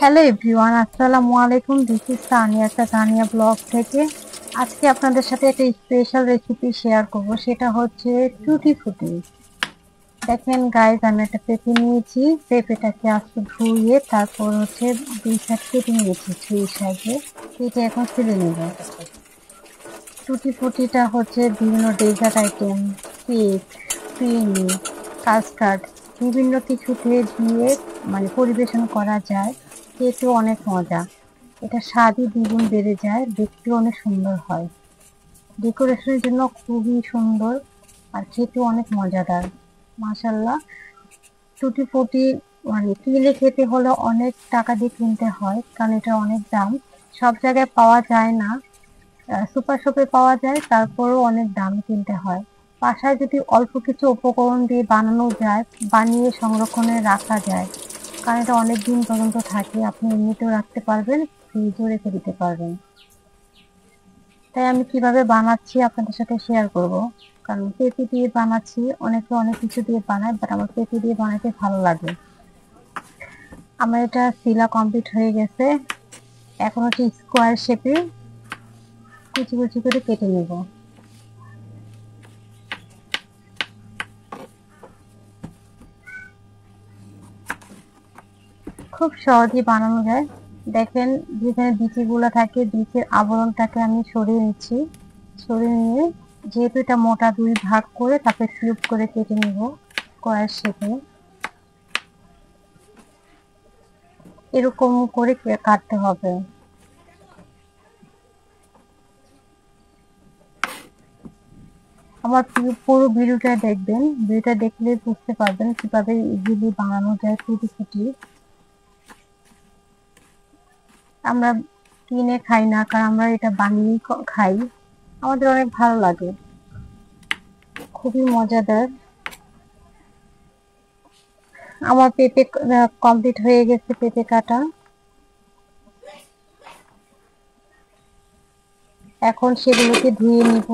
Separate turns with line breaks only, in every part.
Hello everyone, আসসালামু আলাইকুম। This is Tania Tania blog থেকে। আজকে আপনাদের সাথে একটা স্পেশাল রেসিপি শেয়ার করব, সেটা হচ্ছে টুটি ফুটি। দেখেন গাইস, আমি একটা পেঁপে নিয়েছি। পেঁপেটাকে আজকে ধুয়ে তারপর হচ্ছে দুই সাইড কেটে নিয়েছি ছুরির সাহায্যে। কেটে এখন ছিলে নেব। টুটি ফুটিটা হচ্ছে বিভিন্ন dessert item, cake, creamy, custard বিভিন্ন কিছুতে দিয়ে পরিবেশন করা যায়। খেতেও অনেক মজা। এটা স্বাদই দ্বিগুণ বেড়ে যায়, দেখতেও অনেক সুন্দর হয়। ডেকোরেশনের জন্য খুবই সুন্দর, আর খেতেও অনেক মজাদার। মাশাল্লাহ। টুটি ফুটি কিনে খেতে হলে অনেক টাকা দিয়ে কিনতে হয়, কারণ এটা অনেক দাম। সব জায়গায় পাওয়া যায় না। সুপার শপে পাওয়া যায়, তারপরেও অনেক দাম কিনতে হয়। বাসায় যদি অল্প কিছু উপকরণ দিয়ে বানানো যায়, বানিয়ে সংরক্ষণে রাখা যায়, কারণ এটা অনেক দিন পর্যন্ত থাকে। আপনি এমনিতেও রাখতে পারবেন, ফ্রিজেও রেখে দিতে পারবেন। তাই আমি কিভাবে বানাচ্ছি আপনাদের সাথে শেয়ার করব। কারণ পেঁপে দিয়ে বানাচ্ছি, অনেকে অনেক কিছু দিয়ে বানায়, বাট আমার পেঁপে দিয়ে বানাতে ভালো লাগে। আমার এটা সিলা কমপ্লিট হয়ে গেছে। এখন হচ্ছে স্কোয়ার শেপে কুচি কুচি করে কেটে নেব। খুব সহজেই বানানো যায়। দেখেন, যেখানে বিচিগুলো থাকে, বিচের আবরণটাকে আমি সরিয়ে নিচ্ছি। সরিয়ে নিয়ে, যেহেতু এটা মোটা, দুই ভাগ করে তারপরে কিউব করে কেটে নেব স্কোয়ার শেপে। এরকম করে কাটতে হবে। আমার পুরো ভিডিওটা দেখবেন, ভিডিওটা দেখলে বুঝতে পারবেন কিভাবে ইজিলি বানানো যায় টুটি ফুটি। আমরা কিনে খাই না, কারণ আমরা এটা বানিয়ে খাই। আমাদের অনেক ভালো লাগে, খুবই মজাদার। আমার পেঁপে কমপ্লিট হয়ে গেছে, পেঁপে কাটা। এখন সেগুলোকে ধুয়ে নিব।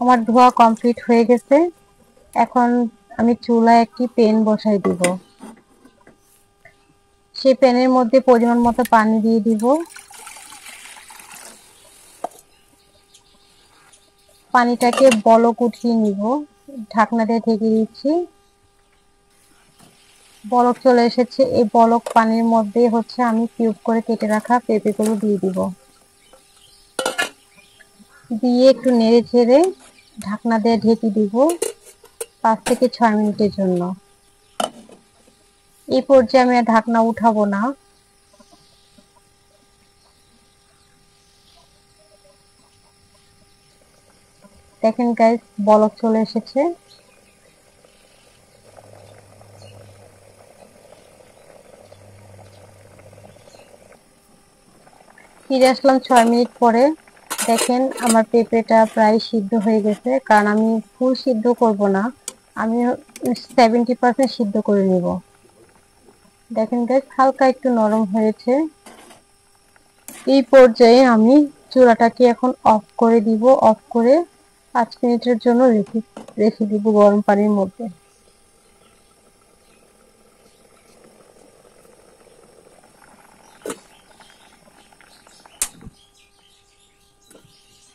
আমার ধোয়া কমপ্লিট হয়ে গেছে। এখন আমি চুলায় একটি প্যান বসাই দিব। সেই প্যানের মধ্যে পরিমাণ মতো পানি দিয়ে দিব। পানিটাকে বলক উঠিয়ে নিব। ঢাকনা দিয়ে ঢেকে দিচ্ছি। বলক চলে এসেছে। এই বলক পানির মধ্যে হচ্ছে আমি কিউব করে কেটে রাখা পেঁপেগুলো দিয়ে দিব। দিয়ে একটু নেড়ে চেড়ে ঢাকনা দিয়ে ঢেকে দিব 5 থেকে 6 মিনিটের জন্য। এই পর্যায়ে আমি আর ঢাকনা উঠাবো না। দেখেন গাইস, বলক চলে এসেছে। ফিরে আসলাম 6 মিনিট পরে। দেখেন আমার পেঁপেটা প্রায় সিদ্ধ হয়ে গেছে, কারণ আমি ফুল সিদ্ধ করব না, আমি 70% সিদ্ধ করে নিব। দেখেন গাইস, হালকা একটু নরম হয়েছে। এই পর্যায়ে আমি চুলাটাকে এখন অফ করে দিব। অফ করে 5 মিনিটের জন্য রেখে দিব গরম পানির মধ্যে।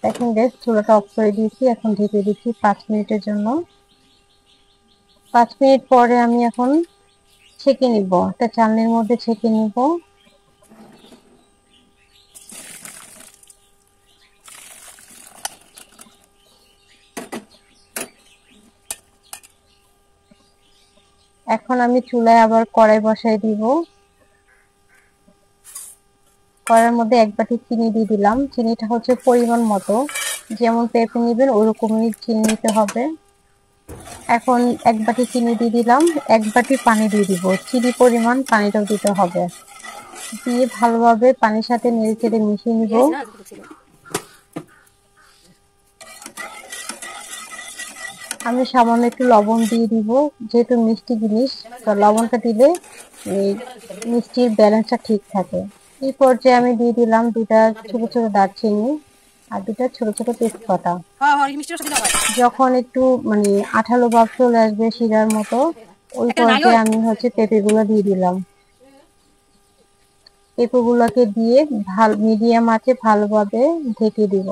দেখেন গাইস, চুলাটা অফ করে দিয়েছি। এখন ঢেকে দিচ্ছি 5 মিনিটের জন্য। 5 মিনিট পরে আমি এখন ছেঁকে নিব, একটা চালনির মধ্যে ছেঁকে নিব। এখন আমি চুলায় আবার কড়াই বসাই দিব। কড়াইয়ের মধ্যে 1 বাটি চিনি দিয়ে দিলাম। চিনিটা হচ্ছে পরিমাণ মতো, যেমন পেঁপে নেবেন ওরকমই চিনি নিতে হবে। এখন 1 বাটি চিনি দিয়ে দিলাম। 1 বাটি পানি দিয়ে দিব। চিনি পরিমাণ পানিটাও দিতে হবে। দিয়ে ভালোভাবে পানির সাথে নেড়ে চেড়ে মিশিয়ে নিব। আমি সামান্য একটু লবণ দিয়ে দিব, যেহেতু মিষ্টি জিনিস তো লবণটা দিলে এই মিষ্টির ব্যালেন্সটা ঠিক থাকে। এই পর্যায়ে আমি দিয়ে দিলাম 2টা ছোট ছোট দারচিনি আর 2টা ছোট ছোট তেজপাতা। যখন একটু মানে আঠালো ভাব চলে আসবে শিরার মতো, ওই পর্যায়ে আমি পেঁপেগুলো দিয়ে দিলাম। পেঁপেগুলোকে দিয়ে মিডিয়াম আঁচে ভালোভাবে ঢেকে দিব।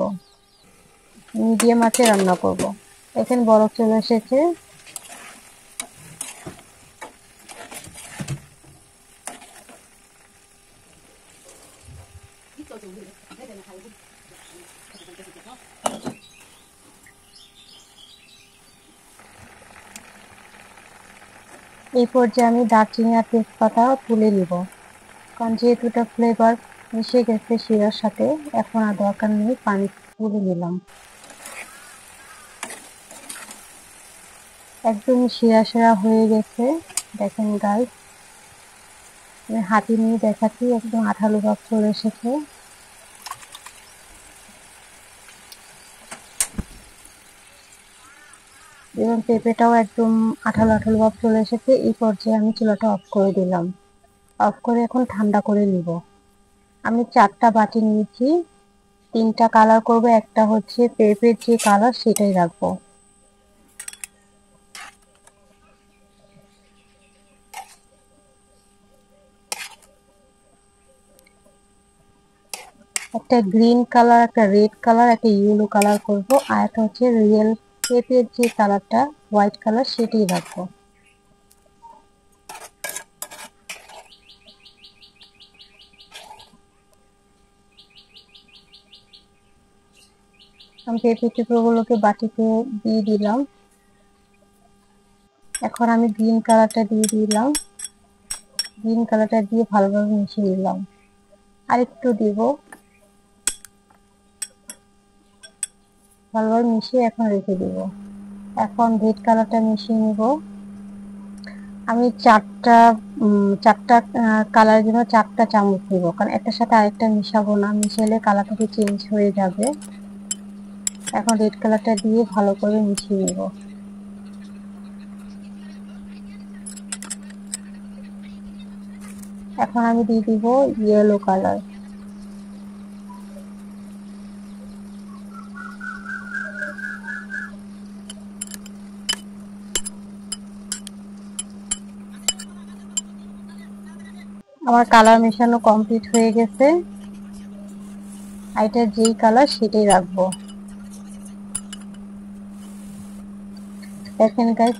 মিডিয়াম আঁচে রান্না করব। এখন বরফ চলে এসেছে। এই পর্যায়ে আমি দারচিনি আর তেজপাতা তুলে নিব, কারণ যেহেতু এটা ফ্লেভার মিশে গেছে শিরার সাথে, এখন আর দরকার নেই, পানি তুলে নিলাম। একদম শিরা শিরা হয়ে গেছে। দেখেন গাইস, আমি হাতে নিয়ে দেখাচ্ছি, একদম আঠালো ভাব চলে এসেছে। এবং পেঁপেটাও একদম আঠালো আঠালো ভাব চলে এসেছে। এই পর্যায়ে আমি চুলাটা অফ করে দিলাম। অফ করে এখন ঠান্ডা করে নিব। আমি 4টা বাটি নিয়েছি, 3টা কালার করব, একটা হচ্ছে পেঁপের যে কালার সেটাই রাখবো। একটা গ্রিন কালার, একটা রেড কালার, একটা ইয়েলো কালার করব, আর একটা হচ্ছে রিয়েল পেঁপের যে কালারটা হোয়াইট কালার সেটাই রাখবো। আমি পেঁপে টুকরোগুলোকে বাটিতে দিয়ে দিলাম। এখন আমি গ্রিন কালারটা দিয়ে দিলাম। গ্রিন কালারটা দিয়ে ভালোভাবে মিশিয়ে নিলাম। আর একটু দিব, ভালোভাবে মিশিয়ে এখন রেখে দিব। এখন রেড কালারটা মিশিয়ে নিব। আমি চারটা কালারের জন্য 4টা চামচ নিব, কারণ একটার সাথে আরেকটা মিশাবো না, মিশালে কালারটা চেঞ্জ হয়ে যাবে। এখন রেড কালারটা দিয়ে ভালো করে মিশিয়ে নিব। এখন আমি দিয়ে দিব ইয়েলো কালার। আমার কালার মেশানো কমপ্লিট হয়ে গেছে। এটা যেই কালার সেটাই রাখবো। দেখেন গাইস,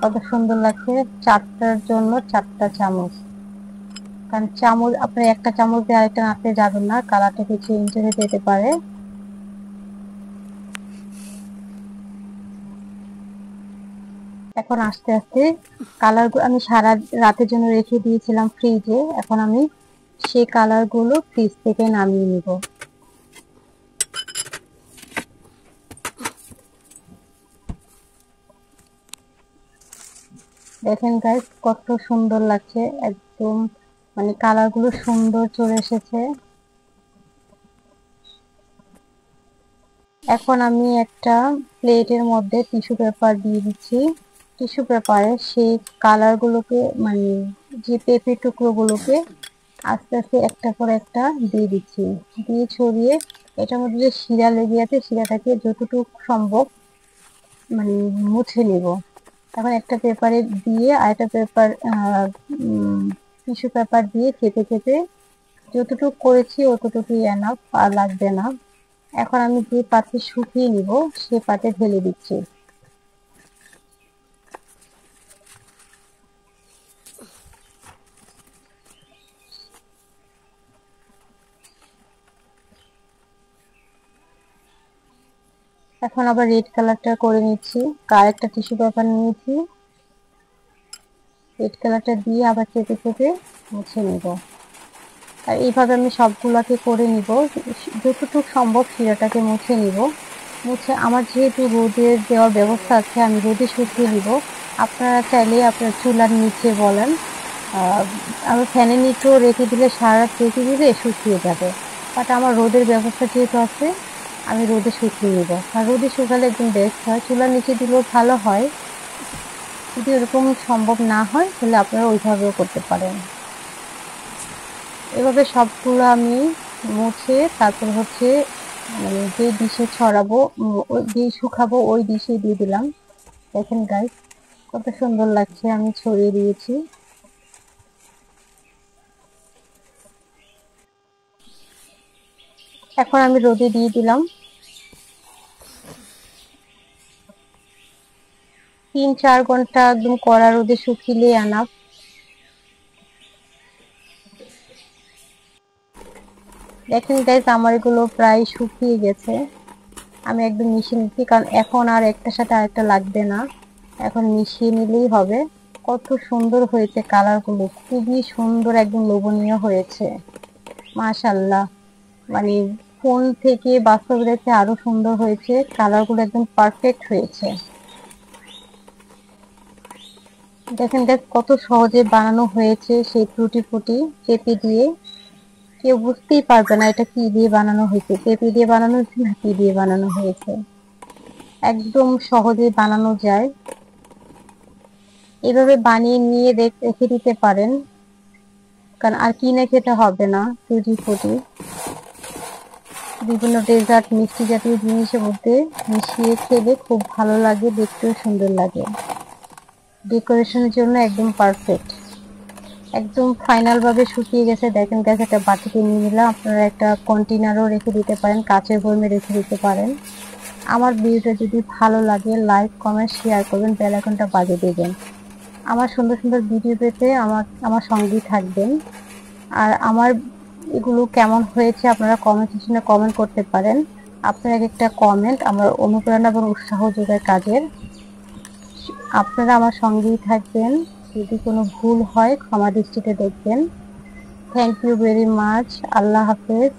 কত সুন্দর লাগছে। 4টার জন্য 4টা চামচ, কারণ চামচ আপনি একটা চামচ দিয়ে আরেকটা নাড়তে যাবেন না, কালারটা কিছু চেঞ্জ হয়ে যেতে পারে। এখন আস্তে আস্তে কালার আমি সারা রাতের জন্য রেখে দিয়েছিলাম ফ্রিজে, এখন আমি সেই কালার গুলো ফ্রিজ থেকে নামিয়ে নিব। দেখেন গাইস, কত সুন্দর লাগছে, একদম মানে কালার গুলো সুন্দর চলে এসেছে। এখন আমি একটা প্লেটের মধ্যে টিস্যু পেপার দিয়ে দিচ্ছি। টিস্যু পেপারে সেই কালার গুলোকে মানে যে পেঁপে টুকরো গুলোকে আস্তে আস্তে একটা করে একটা দিয়ে দিচ্ছি, দিয়ে ছড়িয়ে এটার মধ্যে যে শিরা লেগে আছে শিরাটাকে যতটুকু সম্ভব মানে মুছে নিব। এখন একটা পেপারে দিয়ে আরেকটা পেপার টিস্যু পেপার দিয়ে চেপে চেপে যতটুকু করেছি অতটুকুই এনাফ, আর লাগবে না। এখন আমি যে পাত্রে শুকিয়ে নিব সে পাত্রে ঢেলে দিচ্ছি। এখন আবার রেড কালারটা করে নিচ্ছি, আরেকটা টিস্যু পেপার নিয়েছি, রেড কালারটা দিয়ে আবার চেপে চেপে মুছে নিব। আর এইভাবে আমি সবগুলাকে করে নিব, যতটুকু সম্ভব শিরাটাকে মুছে নিব। মুছে আমার যেহেতু রোদের দেওয়ার ব্যবস্থা আছে, আমি রোদে শুকিয়ে নিব। আপনারা চাইলে আপনার চুলার নিচে বলেন, আমি ফ্যানের নিচেও রেখে দিলে সারা রাত রেখে দিলে শুকিয়ে যাবে, বাট আমার রোদের ব্যবস্থা যেহেতু আছে আমি রোদে শুকিয়ে নেব। আর রোদে শুকালে একদম বেস্ট হয়, চুলার নিচে দিলেও ভালো হয়। যদি এরকম সম্ভব না হয় তাহলে আপনারা ওইভাবেও করতে পারেন। এভাবে সবগুলো আমি মুছে তারপর হচ্ছে মানে যে ডিশে ছড়াবো, যেই শুকাবো ওই ডিশে দিয়ে দিলাম। দেখেন গাইস কত সুন্দর লাগছে, আমি ছড়িয়ে দিয়েছি। এখন আমি রোদে দিয়ে দিলাম 3-4 ঘন্টা একদম কড়া রোদে শুকিয়ে আনা। দেখেন গাইস আমার এগুলো প্রায় শুকিয়ে গেছে। আমি একদম মিশিয়ে নিচ্ছি, কারণ এখন আর একটার সাথে আরেকটা লাগবে না, এখন মিশিয়ে নিলেই হবে। কত সুন্দর হয়েছে কালার গুলো, খুবই সুন্দর, একদম লোভনীয় হয়েছে মাশাআল্লাহ। মানে ফোন থেকে বাস্তবে দেখতে আরো সুন্দর হয়েছে, কালার গুলো একদম পারফেক্ট হয়েছে। দেখেন দেখ কত সহজে বানানো হয়েছে সেই টুটি ফুটি চেপে দিয়ে। কেউ বুঝতেই পারবে না এটা কি দিয়ে বানানো হয়েছে, পেঁপে দিয়ে বানানো হয়েছে না কি দিয়ে বানানো হয়েছে। একদম সহজে বানানো যায়। এভাবে বানিয়ে নিয়ে রেখে দিতে পারেন, কারণ আর কিনে খেতে হবে না। টুটি ফুটি বিভিন্ন ডেজার্ট মিষ্টি জাতীয় জিনিসের মধ্যে মিশিয়ে খেলে খুব ভালো লাগে, দেখতেও সুন্দর লাগে। ডেকোরেশনের জন্য একদম পারফেক্ট। একদম ফাইনাল ভাবে শুকিয়ে গেছে। দেখেন গাছ একটা বাটিতে নিয়ে নিলাম, আপনারা একটা কন্টেনারও রেখে দিতে পারেন, কাচের বয়মে রেখে দিতে পারেন। আমার ভিডিওটা যদি ভালো লাগে লাইক কমেন্ট শেয়ার করবেন, বেল আইকনটা বাজিয়ে দেবেন। আমার সুন্দর সুন্দর ভিডিও পেতে আমার সঙ্গেই থাকবেন। আর আমার এগুলো কেমন হয়েছে আপনারা কমেন্ট সেকশনে কমেন্ট করতে পারেন। আপনার একটা কমেন্ট আমার অনুপ্রেরণা এবং উৎসাহ যোগায় কাজের। আপনারা আমার সঙ্গেই থাকবেন, যদি কোনো ভুল হয় ক্ষমা দৃষ্টিতে দেখবেন। Thank you very much. আল্লাহ হাফেজ।